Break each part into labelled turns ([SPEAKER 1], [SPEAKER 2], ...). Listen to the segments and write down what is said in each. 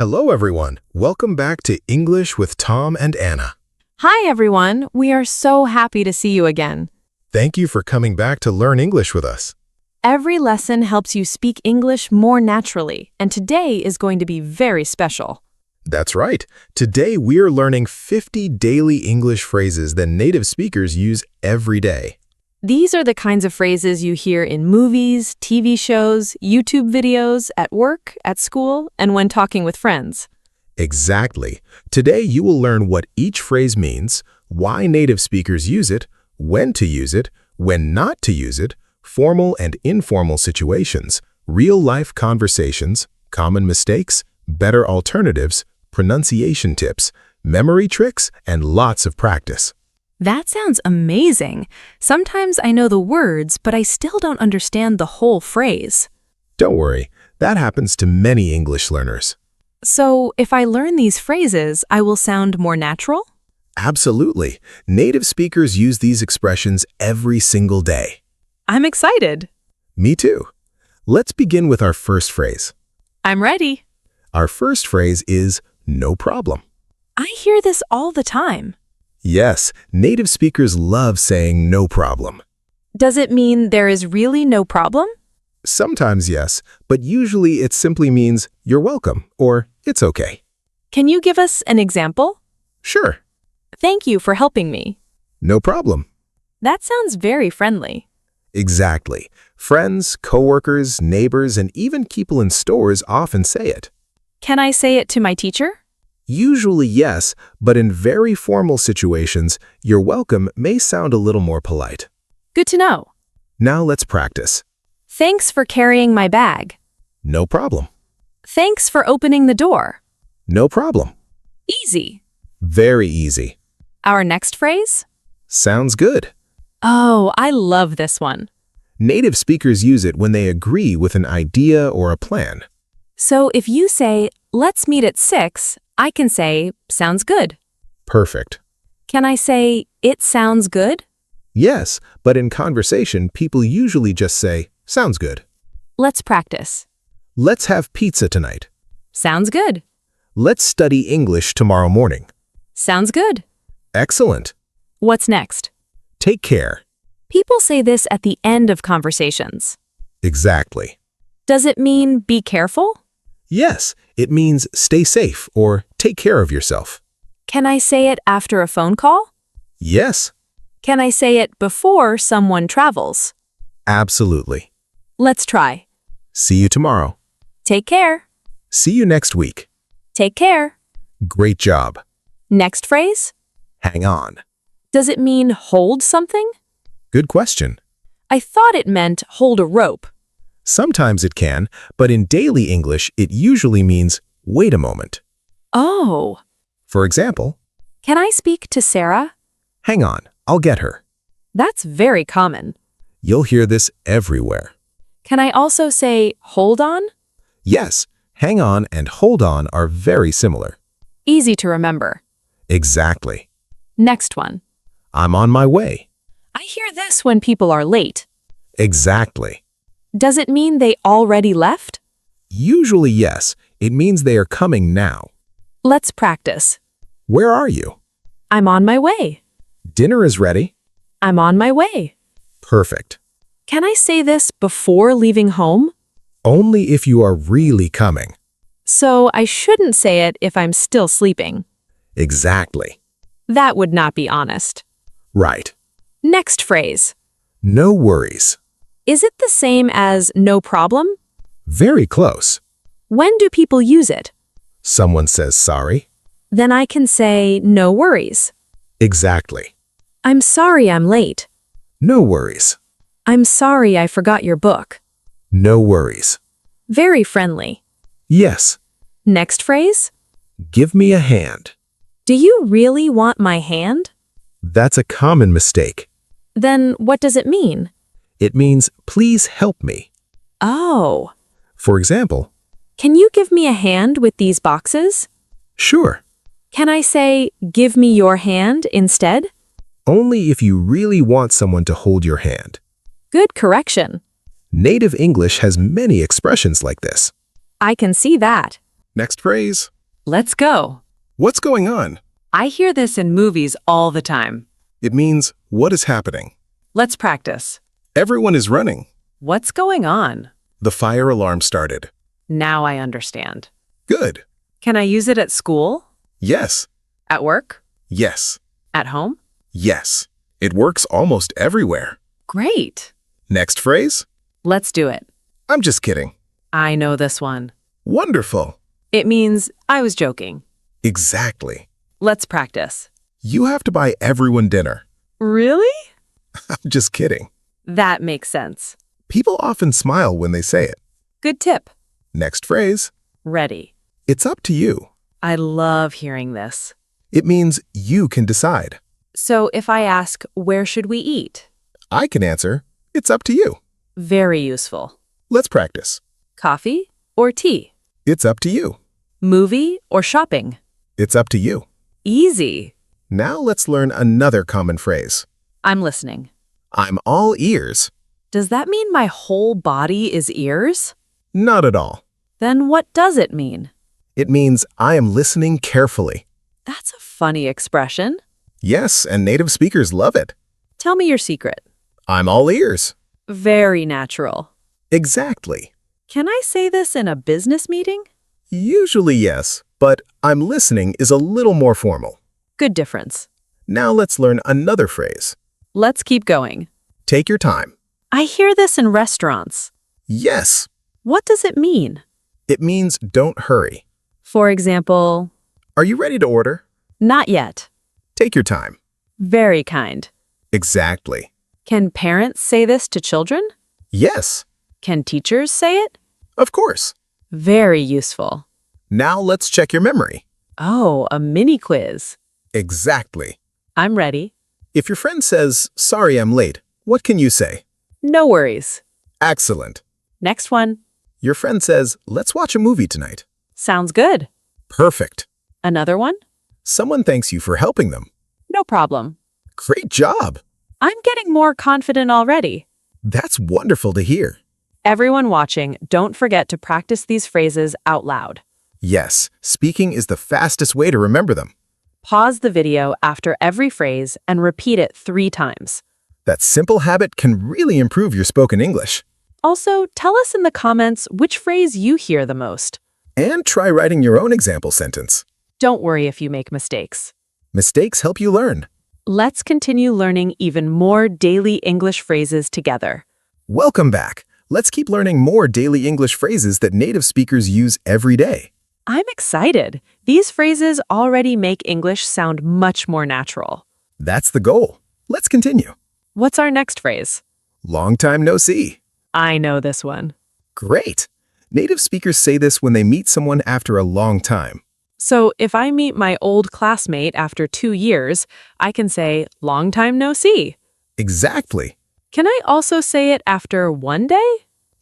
[SPEAKER 1] Hello, everyone. Welcome back to English with Tom and Anna.
[SPEAKER 2] Hi, everyone. We are so happy to see you again.
[SPEAKER 1] Thank you for coming back to learn English with us.
[SPEAKER 2] Every lesson helps you speak English more naturally, and today is going to be very special.
[SPEAKER 1] That's right. Today, we are learning 50 daily English phrases that native speakers use every day.
[SPEAKER 2] These are the kinds of phrases you hear in movies, TV shows, YouTube videos, at work, at school, and when talking with friends.
[SPEAKER 1] Exactly. Today, you will learn what each phrase means, why native speakers use it, when to use it, when not to use it, formal and informal situations, real-life conversations, common mistakes, better alternatives, pronunciation tips, memory tricks, and lots of practice.
[SPEAKER 2] That sounds amazing. Sometimes I know the words, but I still don't understand the whole phrase.
[SPEAKER 1] Don't worry, that happens to many English learners.
[SPEAKER 2] So, if I learn these phrases, I will sound more natural?
[SPEAKER 1] Absolutely. Native speakers use these expressions every single day.
[SPEAKER 2] I'm excited.
[SPEAKER 1] Me too. Let's begin with our first phrase.
[SPEAKER 2] I'm ready.
[SPEAKER 1] Our first phrase is no problem.
[SPEAKER 2] I hear this all the time.
[SPEAKER 1] Yes, native speakers love saying no problem.
[SPEAKER 2] Does it mean there is really no problem?
[SPEAKER 1] Sometimes yes, but usually it simply means you're welcome or it's okay.
[SPEAKER 2] Can you give us an example?
[SPEAKER 1] Sure.
[SPEAKER 2] Thank you for helping me.
[SPEAKER 1] No problem.
[SPEAKER 2] That sounds very friendly.
[SPEAKER 1] Exactly. Friends, coworkers, neighbors, and even people in stores often say it.
[SPEAKER 2] Can I say it to my teacher?
[SPEAKER 1] Usually yes, but in very formal situations, you're welcome may sound a little more polite.
[SPEAKER 2] Good to know.
[SPEAKER 1] Now let's practice.
[SPEAKER 2] Thanks for carrying my bag.
[SPEAKER 1] No problem.
[SPEAKER 2] Thanks for opening the door.
[SPEAKER 1] No problem.
[SPEAKER 2] Easy.
[SPEAKER 1] Very easy.
[SPEAKER 2] Our next phrase?
[SPEAKER 1] Sounds good.
[SPEAKER 2] Oh, I love this one.
[SPEAKER 1] Native speakers use it when they agree with an idea or a plan.
[SPEAKER 2] So if you say, let's meet at 6, I can say, sounds good.
[SPEAKER 1] Perfect.
[SPEAKER 2] Can I say, it sounds good?
[SPEAKER 1] Yes, but in conversation, people usually just say, sounds good.
[SPEAKER 2] Let's practice.
[SPEAKER 1] Let's have pizza tonight.
[SPEAKER 2] Sounds good.
[SPEAKER 1] Let's study English tomorrow morning.
[SPEAKER 2] Sounds good.
[SPEAKER 1] Excellent.
[SPEAKER 2] What's next?
[SPEAKER 1] Take care.
[SPEAKER 2] People say this at the end of conversations.
[SPEAKER 1] Exactly.
[SPEAKER 2] Does it mean be careful?
[SPEAKER 1] Yes, it means stay safe or take care of yourself.
[SPEAKER 2] Can I say it after a phone call?
[SPEAKER 1] Yes,
[SPEAKER 2] Can I say it before someone travels?
[SPEAKER 1] absolutely.
[SPEAKER 2] Let's try.
[SPEAKER 1] See you tomorrow.
[SPEAKER 2] Take care.
[SPEAKER 1] See you next week.
[SPEAKER 2] Take care.
[SPEAKER 1] Great job.
[SPEAKER 2] Next phrase?
[SPEAKER 1] Hang on.
[SPEAKER 2] Does it mean hold something?
[SPEAKER 1] Good question.
[SPEAKER 2] I thought it meant hold a rope.
[SPEAKER 1] Sometimes it can, but in daily English, it usually means wait a moment.
[SPEAKER 2] Oh.
[SPEAKER 1] For example,
[SPEAKER 2] Can I speak to Sarah?
[SPEAKER 1] hang on, I'll get her.
[SPEAKER 2] That's very common.
[SPEAKER 1] You'll hear this everywhere.
[SPEAKER 2] Can I also say hold on?
[SPEAKER 1] Yes, hang on and hold on are very similar.
[SPEAKER 2] Easy to remember.
[SPEAKER 1] Exactly.
[SPEAKER 2] Next one.
[SPEAKER 1] I'm on my way.
[SPEAKER 2] I hear this when people are late.
[SPEAKER 1] Exactly.
[SPEAKER 2] Does it mean they already left?
[SPEAKER 1] Usually yes, it means they are coming now.
[SPEAKER 2] Let's practice.
[SPEAKER 1] Where are you?
[SPEAKER 2] I'm on my way.
[SPEAKER 1] Dinner is ready.
[SPEAKER 2] I'm on my way.
[SPEAKER 1] Perfect.
[SPEAKER 2] Can I say this before leaving home?
[SPEAKER 1] Only if you are really coming.
[SPEAKER 2] So I shouldn't say it if I'm still sleeping.
[SPEAKER 1] Exactly.
[SPEAKER 2] That would not be honest.
[SPEAKER 1] Right.
[SPEAKER 2] Next phrase.
[SPEAKER 1] No worries.
[SPEAKER 2] Is it the same as no problem?
[SPEAKER 1] Very close.
[SPEAKER 2] When do people use it?
[SPEAKER 1] Someone says sorry.
[SPEAKER 2] Then I can say no worries.
[SPEAKER 1] Exactly.
[SPEAKER 2] I'm sorry I'm late.
[SPEAKER 1] No worries.
[SPEAKER 2] I'm sorry I forgot your book.
[SPEAKER 1] No worries.
[SPEAKER 2] Very friendly.
[SPEAKER 1] Yes.
[SPEAKER 2] Next phrase.
[SPEAKER 1] Give me a hand.
[SPEAKER 2] Do you really want my hand?
[SPEAKER 1] That's a common mistake.
[SPEAKER 2] Then what does it mean?
[SPEAKER 1] It means please help me.
[SPEAKER 2] Oh.
[SPEAKER 1] For example,
[SPEAKER 2] Can you give me a hand with these boxes?
[SPEAKER 1] sure.
[SPEAKER 2] Can I say, give me your hand instead?
[SPEAKER 1] Only if you really want someone to hold your hand.
[SPEAKER 2] Good correction.
[SPEAKER 1] Native English has many expressions like this.
[SPEAKER 2] I can see that.
[SPEAKER 1] Next phrase.
[SPEAKER 2] Let's go.
[SPEAKER 1] What's going on?
[SPEAKER 2] I hear this in movies all the time.
[SPEAKER 1] It means what is happening.
[SPEAKER 2] Let's practice.
[SPEAKER 1] Everyone is running.
[SPEAKER 2] What's going on?
[SPEAKER 1] The fire alarm started.
[SPEAKER 2] Now I understand.
[SPEAKER 1] Good.
[SPEAKER 2] Can I use it at school?
[SPEAKER 1] Yes.
[SPEAKER 2] At work?
[SPEAKER 1] Yes.
[SPEAKER 2] At home?
[SPEAKER 1] Yes. It works almost everywhere.
[SPEAKER 2] Great.
[SPEAKER 1] Next phrase.
[SPEAKER 2] Let's do it.
[SPEAKER 1] I'm just kidding.
[SPEAKER 2] I know this one.
[SPEAKER 1] Wonderful.
[SPEAKER 2] It means I was joking.
[SPEAKER 1] Exactly.
[SPEAKER 2] Let's practice.
[SPEAKER 1] You have to buy everyone dinner.
[SPEAKER 2] Really?
[SPEAKER 1] I'm just kidding.
[SPEAKER 2] That makes sense.
[SPEAKER 1] People often smile when they say it.
[SPEAKER 2] Good tip.
[SPEAKER 1] Next phrase.
[SPEAKER 2] Ready.
[SPEAKER 1] It's up to you.
[SPEAKER 2] I love hearing this.
[SPEAKER 1] It means you can decide.
[SPEAKER 2] So if I ask, where should we eat?
[SPEAKER 1] I can answer, it's up to you.
[SPEAKER 2] Very useful.
[SPEAKER 1] Let's practice.
[SPEAKER 2] Coffee or tea?
[SPEAKER 1] It's up to you.
[SPEAKER 2] Movie or shopping?
[SPEAKER 1] It's up to you.
[SPEAKER 2] Easy.
[SPEAKER 1] Now let's learn another common phrase.
[SPEAKER 2] I'm listening.
[SPEAKER 1] I'm all ears.
[SPEAKER 2] Does that mean my whole body is ears?
[SPEAKER 1] Not at all.
[SPEAKER 2] Then what does it mean?
[SPEAKER 1] It means I am listening carefully.
[SPEAKER 2] That's a funny expression.
[SPEAKER 1] Yes, and native speakers love it.
[SPEAKER 2] Tell me your secret.
[SPEAKER 1] I'm all ears.
[SPEAKER 2] Very natural.
[SPEAKER 1] Exactly.
[SPEAKER 2] Can I say this in a business meeting?
[SPEAKER 1] Usually yes, but I'm listening is a little more formal.
[SPEAKER 2] Good difference.
[SPEAKER 1] Now let's learn another phrase.
[SPEAKER 2] Let's keep going.
[SPEAKER 1] Take your time.
[SPEAKER 2] I hear this in restaurants.
[SPEAKER 1] Yes,
[SPEAKER 2] What does it mean?
[SPEAKER 1] it means don't hurry.
[SPEAKER 2] For example,
[SPEAKER 1] Are you ready to order?
[SPEAKER 2] not yet.
[SPEAKER 1] Take your time.
[SPEAKER 2] Very kind.
[SPEAKER 1] Exactly.
[SPEAKER 2] Can parents say this to children?
[SPEAKER 1] Yes,
[SPEAKER 2] Can teachers say it?
[SPEAKER 1] of course.
[SPEAKER 2] Very useful.
[SPEAKER 1] Now let's check your memory.
[SPEAKER 2] Oh, a mini quiz.
[SPEAKER 1] Exactly.
[SPEAKER 2] I'm ready.
[SPEAKER 1] If your friend says, sorry I'm late, what can you say?
[SPEAKER 2] No worries.
[SPEAKER 1] Excellent.
[SPEAKER 2] Next one.
[SPEAKER 1] Your friend says, let's watch a movie tonight.
[SPEAKER 2] Sounds good.
[SPEAKER 1] Perfect.
[SPEAKER 2] Another one?
[SPEAKER 1] Someone thanks you for helping them.
[SPEAKER 2] No problem.
[SPEAKER 1] Great job.
[SPEAKER 2] I'm getting more confident already.
[SPEAKER 1] That's wonderful to hear.
[SPEAKER 2] Everyone watching, don't forget to practice these phrases out loud.
[SPEAKER 1] Yes, speaking is the fastest way to remember them.
[SPEAKER 2] Pause the video after every phrase and repeat it 3 times.
[SPEAKER 1] That simple habit can really improve your spoken English.
[SPEAKER 2] Also, tell us in the comments which phrase you hear the most.
[SPEAKER 1] And try writing your own example sentence.
[SPEAKER 2] Don't worry if you make mistakes.
[SPEAKER 1] Mistakes help you learn.
[SPEAKER 2] Let's continue learning even more daily English phrases together.
[SPEAKER 1] Welcome back. Let's keep learning more daily English phrases that native speakers use every day.
[SPEAKER 2] I'm excited. These phrases already make English sound much more natural.
[SPEAKER 1] That's the goal. Let's continue.
[SPEAKER 2] What's our next phrase?
[SPEAKER 1] Long time no see.
[SPEAKER 2] I know this one.
[SPEAKER 1] Great. Native speakers say this when they meet someone after a long time.
[SPEAKER 2] So if I meet my old classmate after 2 years, I can say, long time no see.
[SPEAKER 1] Exactly.
[SPEAKER 2] Can I also say it after 1 day?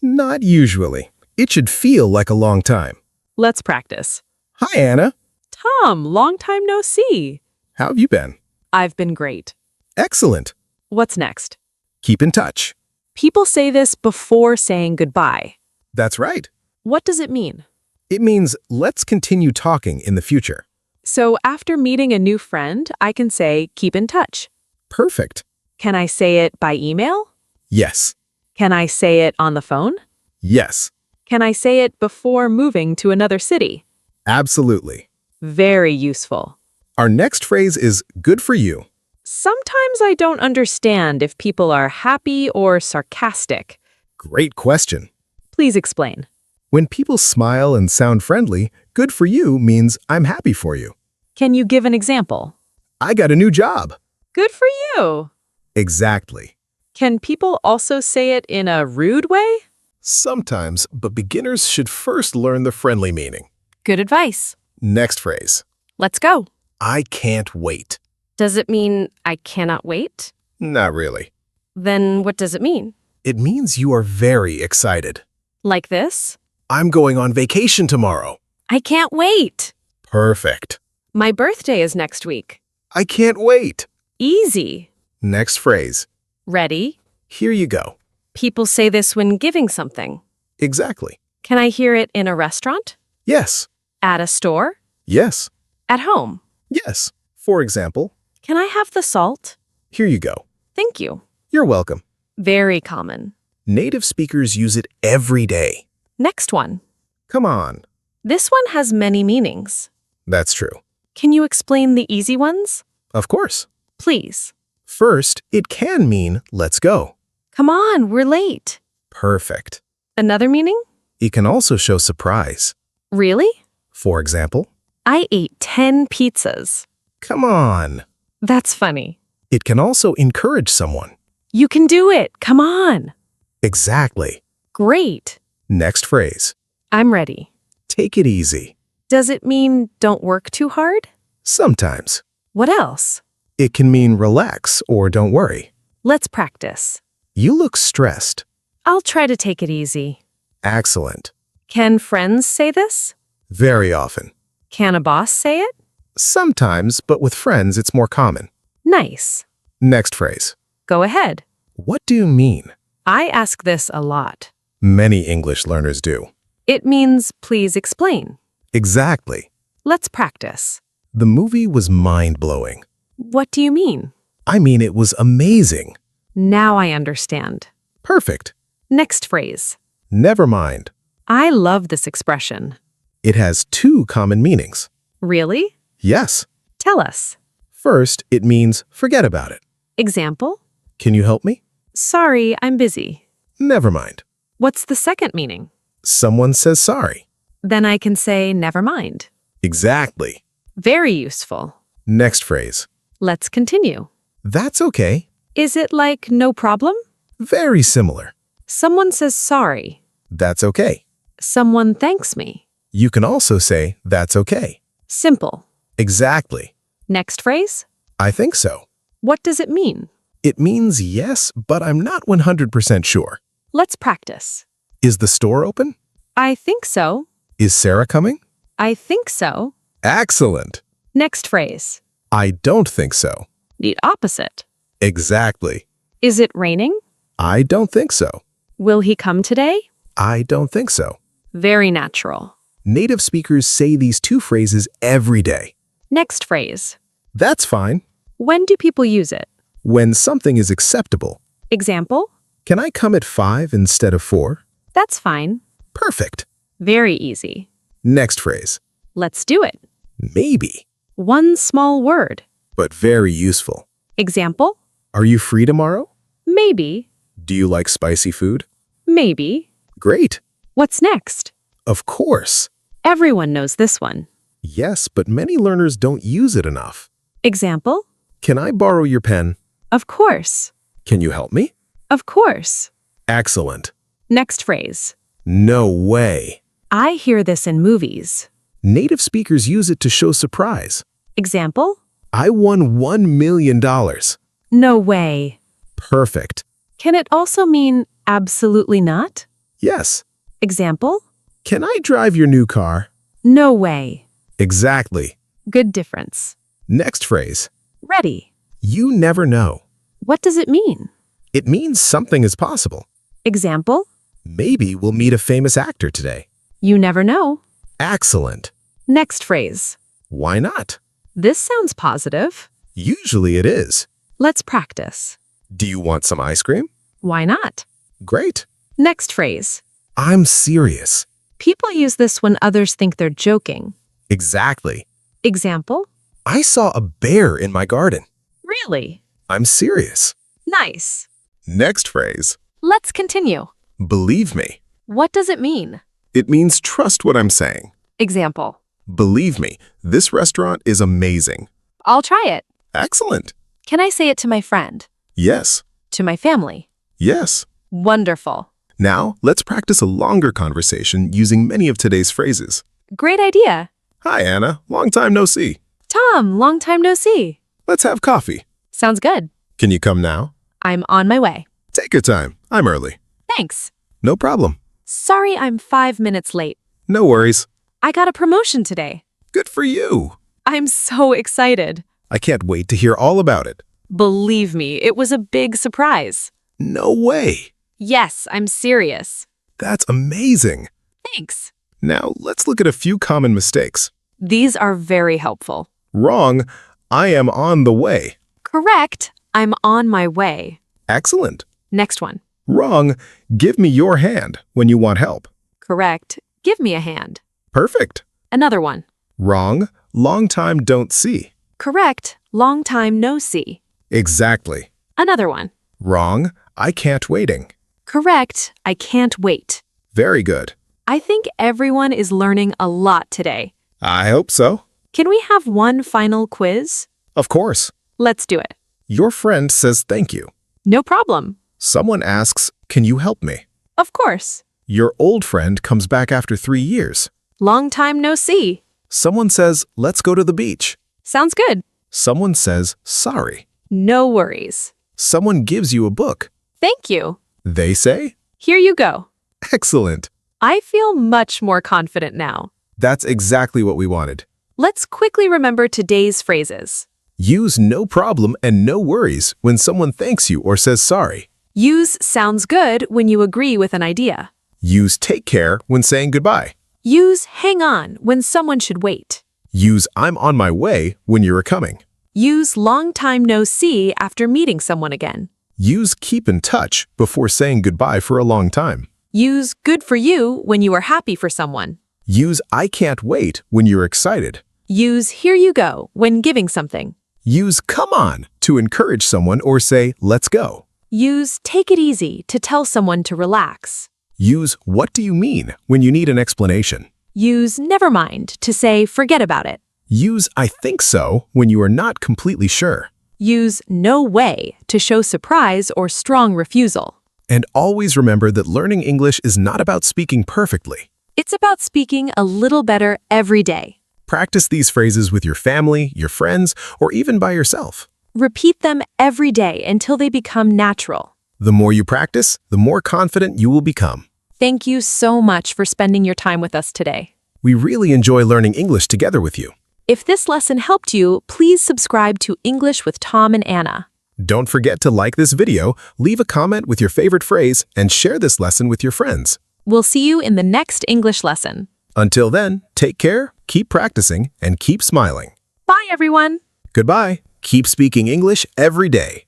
[SPEAKER 1] Not usually. It should feel like a long time.
[SPEAKER 2] Let's practice.
[SPEAKER 1] Hi, Anna.
[SPEAKER 2] Tom, long time no see.
[SPEAKER 1] How have you been?
[SPEAKER 2] I've been great.
[SPEAKER 1] Excellent.
[SPEAKER 2] What's next?
[SPEAKER 1] Keep in touch.
[SPEAKER 2] People say this before saying goodbye.
[SPEAKER 1] That's right.
[SPEAKER 2] What does it mean?
[SPEAKER 1] It means let's continue talking in the future.
[SPEAKER 2] So after meeting a new friend, I can say keep in touch.
[SPEAKER 1] Perfect.
[SPEAKER 2] Can I say it by email?
[SPEAKER 1] Yes.
[SPEAKER 2] Can I say it on the phone?
[SPEAKER 1] Yes.
[SPEAKER 2] Can I say it before moving to another city?
[SPEAKER 1] Absolutely.
[SPEAKER 2] Very useful.
[SPEAKER 1] Our next phrase is good for you.
[SPEAKER 2] Sometimes I don't understand if people are happy or sarcastic.
[SPEAKER 1] Great question.
[SPEAKER 2] Please explain.
[SPEAKER 1] When people smile and sound friendly, good for you means I'm happy for you.
[SPEAKER 2] Can you give an example?
[SPEAKER 1] I got a new job.
[SPEAKER 2] Good for you.
[SPEAKER 1] Exactly.
[SPEAKER 2] Can people also say it in a rude way?
[SPEAKER 1] Sometimes, but beginners should first learn the friendly meaning.
[SPEAKER 2] Good advice.
[SPEAKER 1] Next phrase.
[SPEAKER 2] Let's go.
[SPEAKER 1] I can't wait.
[SPEAKER 2] Does it mean I cannot wait?
[SPEAKER 1] Not really.
[SPEAKER 2] Then what does it mean?
[SPEAKER 1] It means you are very excited.
[SPEAKER 2] Like this?
[SPEAKER 1] I'm going on vacation tomorrow.
[SPEAKER 2] I can't wait.
[SPEAKER 1] Perfect.
[SPEAKER 2] My birthday is next week.
[SPEAKER 1] I can't wait.
[SPEAKER 2] Easy.
[SPEAKER 1] Next phrase.
[SPEAKER 2] Ready?
[SPEAKER 1] Here you go.
[SPEAKER 2] People say this when giving something.
[SPEAKER 1] Exactly.
[SPEAKER 2] Can I hear it in a restaurant?
[SPEAKER 1] Yes.
[SPEAKER 2] At a store?
[SPEAKER 1] Yes.
[SPEAKER 2] At home?
[SPEAKER 1] Yes. For example,
[SPEAKER 2] Can I have the salt?
[SPEAKER 1] here you go.
[SPEAKER 2] Thank you.
[SPEAKER 1] You're welcome.
[SPEAKER 2] Very common.
[SPEAKER 1] Native speakers use it every day.
[SPEAKER 2] Next one.
[SPEAKER 1] Come on.
[SPEAKER 2] This one has many meanings.
[SPEAKER 1] That's true.
[SPEAKER 2] Can you explain the easy ones?
[SPEAKER 1] Of course.
[SPEAKER 2] Please.
[SPEAKER 1] First, it can mean let's go.
[SPEAKER 2] Come on, we're late.
[SPEAKER 1] Perfect.
[SPEAKER 2] Another meaning?
[SPEAKER 1] It can also show surprise.
[SPEAKER 2] Really?
[SPEAKER 1] For example,
[SPEAKER 2] I ate 10 pizzas.
[SPEAKER 1] come on.
[SPEAKER 2] That's funny.
[SPEAKER 1] It can also encourage someone.
[SPEAKER 2] You can do it. Come on.
[SPEAKER 1] Exactly.
[SPEAKER 2] Great.
[SPEAKER 1] Next phrase.
[SPEAKER 2] I'm ready.
[SPEAKER 1] Take it easy.
[SPEAKER 2] Does it mean don't work too hard?
[SPEAKER 1] Sometimes.
[SPEAKER 2] What else?
[SPEAKER 1] It can mean relax or don't worry.
[SPEAKER 2] Let's practice.
[SPEAKER 1] You look stressed.
[SPEAKER 2] I'll try to take it easy.
[SPEAKER 1] Excellent.
[SPEAKER 2] Can friends say this?
[SPEAKER 1] Very often.
[SPEAKER 2] Can a boss say it?
[SPEAKER 1] Sometimes, but with friends, it's more common.
[SPEAKER 2] Nice.
[SPEAKER 1] Next phrase.
[SPEAKER 2] Go ahead.
[SPEAKER 1] What do you mean?
[SPEAKER 2] I ask this a lot.
[SPEAKER 1] Many English learners do.
[SPEAKER 2] It means please explain.
[SPEAKER 1] Exactly.
[SPEAKER 2] Let's practice.
[SPEAKER 1] The movie was mind-blowing.
[SPEAKER 2] What do you mean?
[SPEAKER 1] I mean, it was amazing.
[SPEAKER 2] Now I understand.
[SPEAKER 1] Perfect.
[SPEAKER 2] Next phrase.
[SPEAKER 1] Never mind.
[SPEAKER 2] I love this expression.
[SPEAKER 1] It has two common meanings.
[SPEAKER 2] Really?
[SPEAKER 1] Yes.
[SPEAKER 2] Tell us.
[SPEAKER 1] First, it means forget about it.
[SPEAKER 2] Example?
[SPEAKER 1] Can you help me?
[SPEAKER 2] Sorry, I'm busy.
[SPEAKER 1] Never mind.
[SPEAKER 2] What's the second meaning?
[SPEAKER 1] Someone says sorry.
[SPEAKER 2] Then I can say never mind.
[SPEAKER 1] Exactly.
[SPEAKER 2] Very useful.
[SPEAKER 1] Next phrase.
[SPEAKER 2] Let's continue.
[SPEAKER 1] That's okay.
[SPEAKER 2] Is it like no problem?
[SPEAKER 1] Very similar.
[SPEAKER 2] Someone says sorry.
[SPEAKER 1] That's okay.
[SPEAKER 2] Someone thanks me.
[SPEAKER 1] You can also say that's okay.
[SPEAKER 2] Simple.
[SPEAKER 1] Exactly.
[SPEAKER 2] Next phrase.
[SPEAKER 1] I think so.
[SPEAKER 2] What does it mean?
[SPEAKER 1] It means yes, but I'm not 100% sure.
[SPEAKER 2] Let's practice.
[SPEAKER 1] Is the store open?
[SPEAKER 2] I think so.
[SPEAKER 1] Is Sarah coming?
[SPEAKER 2] I think so.
[SPEAKER 1] Excellent.
[SPEAKER 2] Next phrase.
[SPEAKER 1] I don't think so.
[SPEAKER 2] The opposite.
[SPEAKER 1] Exactly.
[SPEAKER 2] Is it raining?
[SPEAKER 1] I don't think so.
[SPEAKER 2] Will he come today?
[SPEAKER 1] I don't think so.
[SPEAKER 2] Very natural.
[SPEAKER 1] Native speakers say these two phrases every day.
[SPEAKER 2] Next phrase.
[SPEAKER 1] That's fine.
[SPEAKER 2] When do people use it?
[SPEAKER 1] When something is acceptable.
[SPEAKER 2] Example?
[SPEAKER 1] Can I come at 5 instead of 4?
[SPEAKER 2] That's fine.
[SPEAKER 1] Perfect.
[SPEAKER 2] Very easy.
[SPEAKER 1] Next phrase.
[SPEAKER 2] Let's do it.
[SPEAKER 1] Maybe,
[SPEAKER 2] One small word.
[SPEAKER 1] but very useful.
[SPEAKER 2] Example?
[SPEAKER 1] Are you free tomorrow?
[SPEAKER 2] Maybe.
[SPEAKER 1] Do you like spicy food?
[SPEAKER 2] Maybe.
[SPEAKER 1] Great.
[SPEAKER 2] What's next?
[SPEAKER 1] Of course.
[SPEAKER 2] Everyone knows this one.
[SPEAKER 1] Yes, but many learners don't use it enough.
[SPEAKER 2] Example?
[SPEAKER 1] Can I borrow your pen?
[SPEAKER 2] Of course.
[SPEAKER 1] Can you help me?
[SPEAKER 2] Of course.
[SPEAKER 1] Excellent.
[SPEAKER 2] Next phrase.
[SPEAKER 1] No way.
[SPEAKER 2] I hear this in movies.
[SPEAKER 1] Native speakers use it to show surprise.
[SPEAKER 2] Example?
[SPEAKER 1] I won $1 million.
[SPEAKER 2] No way.
[SPEAKER 1] Perfect.
[SPEAKER 2] Can it also mean absolutely not?
[SPEAKER 1] Yes.
[SPEAKER 2] Example?
[SPEAKER 1] Can I drive your new car?
[SPEAKER 2] No way.
[SPEAKER 1] Exactly.
[SPEAKER 2] Good difference.
[SPEAKER 1] Next phrase.
[SPEAKER 2] Ready.
[SPEAKER 1] You never know.
[SPEAKER 2] What does it mean?
[SPEAKER 1] It means something is possible.
[SPEAKER 2] Example?
[SPEAKER 1] Maybe we'll meet a famous actor today.
[SPEAKER 2] You never know.
[SPEAKER 1] Excellent.
[SPEAKER 2] Next phrase.
[SPEAKER 1] Why not?
[SPEAKER 2] This sounds positive.
[SPEAKER 1] Usually it is.
[SPEAKER 2] Let's practice.
[SPEAKER 1] Do you want some ice cream?
[SPEAKER 2] Why not?
[SPEAKER 1] Great.
[SPEAKER 2] Next phrase.
[SPEAKER 1] I'm serious.
[SPEAKER 2] People use this when others think they're joking.
[SPEAKER 1] Exactly.
[SPEAKER 2] Example?
[SPEAKER 1] I saw a bear in my garden.
[SPEAKER 2] Really?
[SPEAKER 1] I'm serious.
[SPEAKER 2] Nice.
[SPEAKER 1] Next phrase.
[SPEAKER 2] Let's continue.
[SPEAKER 1] Believe me.
[SPEAKER 2] What does it mean?
[SPEAKER 1] It means trust what I'm saying.
[SPEAKER 2] Example.
[SPEAKER 1] Believe me, this restaurant is amazing.
[SPEAKER 2] I'll try it.
[SPEAKER 1] Excellent.
[SPEAKER 2] Can I say it to my friend?
[SPEAKER 1] Yes.
[SPEAKER 2] To my family?
[SPEAKER 1] Yes.
[SPEAKER 2] Wonderful.
[SPEAKER 1] Now, let's practice a longer conversation using many of today's phrases.
[SPEAKER 2] Great idea.
[SPEAKER 1] Hi, Anna. Long time no see.
[SPEAKER 2] Tom, long time no see.
[SPEAKER 1] Let's have coffee.
[SPEAKER 2] Sounds good.
[SPEAKER 1] Can you come now?
[SPEAKER 2] I'm on my way.
[SPEAKER 1] Take your time. I'm early.
[SPEAKER 2] Thanks.
[SPEAKER 1] No problem.
[SPEAKER 2] Sorry I'm 5 minutes late.
[SPEAKER 1] No worries.
[SPEAKER 2] I got a promotion today.
[SPEAKER 1] Good for you.
[SPEAKER 2] I'm so excited.
[SPEAKER 1] I can't wait to hear all about it.
[SPEAKER 2] Believe me, it was a big surprise.
[SPEAKER 1] No way.
[SPEAKER 2] Yes, I'm serious.
[SPEAKER 1] That's amazing.
[SPEAKER 2] Thanks.
[SPEAKER 1] Now, let's look at a few common mistakes.
[SPEAKER 2] These are very helpful.
[SPEAKER 1] Wrong, I am on the way.
[SPEAKER 2] Correct. I'm on my way.
[SPEAKER 1] Excellent.
[SPEAKER 2] Next one.
[SPEAKER 1] Wrong, give me your hand when you want help.
[SPEAKER 2] Correct. Give me a hand.
[SPEAKER 1] Perfect.
[SPEAKER 2] Another one.
[SPEAKER 1] Wrong, long time don't see.
[SPEAKER 2] Correct. Long time no see.
[SPEAKER 1] Exactly.
[SPEAKER 2] Another one.
[SPEAKER 1] Wrong, I can't waiting.
[SPEAKER 2] Correct. I can't wait.
[SPEAKER 1] Very good.
[SPEAKER 2] I think everyone is learning a lot today.
[SPEAKER 1] I hope so.
[SPEAKER 2] Can we have one final quiz?
[SPEAKER 1] Of course.
[SPEAKER 2] Let's do it.
[SPEAKER 1] Your friend says thank you.
[SPEAKER 2] No problem.
[SPEAKER 1] Someone asks, can you help me?
[SPEAKER 2] Of course.
[SPEAKER 1] Your old friend comes back after 3 years.
[SPEAKER 2] Long time no see.
[SPEAKER 1] Someone says, let's go to the beach.
[SPEAKER 2] Sounds good.
[SPEAKER 1] Someone says, sorry.
[SPEAKER 2] No worries.
[SPEAKER 1] Someone gives you a book.
[SPEAKER 2] Thank you.
[SPEAKER 1] They say,
[SPEAKER 2] Here you go.
[SPEAKER 1] excellent.
[SPEAKER 2] I feel much more confident now.
[SPEAKER 1] That's exactly what we wanted.
[SPEAKER 2] Let's quickly remember today's phrases.
[SPEAKER 1] Use no problem and no worries when someone thanks you or says sorry.
[SPEAKER 2] Use sounds good when you agree with an idea.
[SPEAKER 1] Use take care when saying goodbye.
[SPEAKER 2] Use hang on when someone should wait.
[SPEAKER 1] Use I'm on my way when you're coming.
[SPEAKER 2] Use long time no see after meeting someone again.
[SPEAKER 1] Use keep in touch before saying goodbye for a long time.
[SPEAKER 2] Use good for you when you are happy for someone.
[SPEAKER 1] Use I can't wait when you're excited.
[SPEAKER 2] Use here you go when giving something.
[SPEAKER 1] Use come on to encourage someone or say let's go.
[SPEAKER 2] Use take it easy to tell someone to relax.
[SPEAKER 1] Use what do you mean when you need an explanation.
[SPEAKER 2] Use never mind to say forget about it.
[SPEAKER 1] Use I think so when you are not completely sure.
[SPEAKER 2] Use no way to show surprise or strong refusal.
[SPEAKER 1] And always remember that learning English is not about speaking perfectly.
[SPEAKER 2] It's about speaking a little better every day.
[SPEAKER 1] Practice these phrases with your family, your friends, or even by yourself.
[SPEAKER 2] Repeat them every day until they become natural.
[SPEAKER 1] The more you practice, the more confident you will become.
[SPEAKER 2] Thank you so much for spending your time with us today.
[SPEAKER 1] We really enjoy learning English together with you.
[SPEAKER 2] If this lesson helped you, please subscribe to English with Tom and Anna.
[SPEAKER 1] Don't forget to like this video, leave a comment with your favorite phrase, and share this lesson with your friends.
[SPEAKER 2] We'll see you in the next English lesson.
[SPEAKER 1] Until then, take care, keep practicing, and keep smiling.
[SPEAKER 2] Bye, everyone.
[SPEAKER 1] Goodbye. Keep speaking English every day.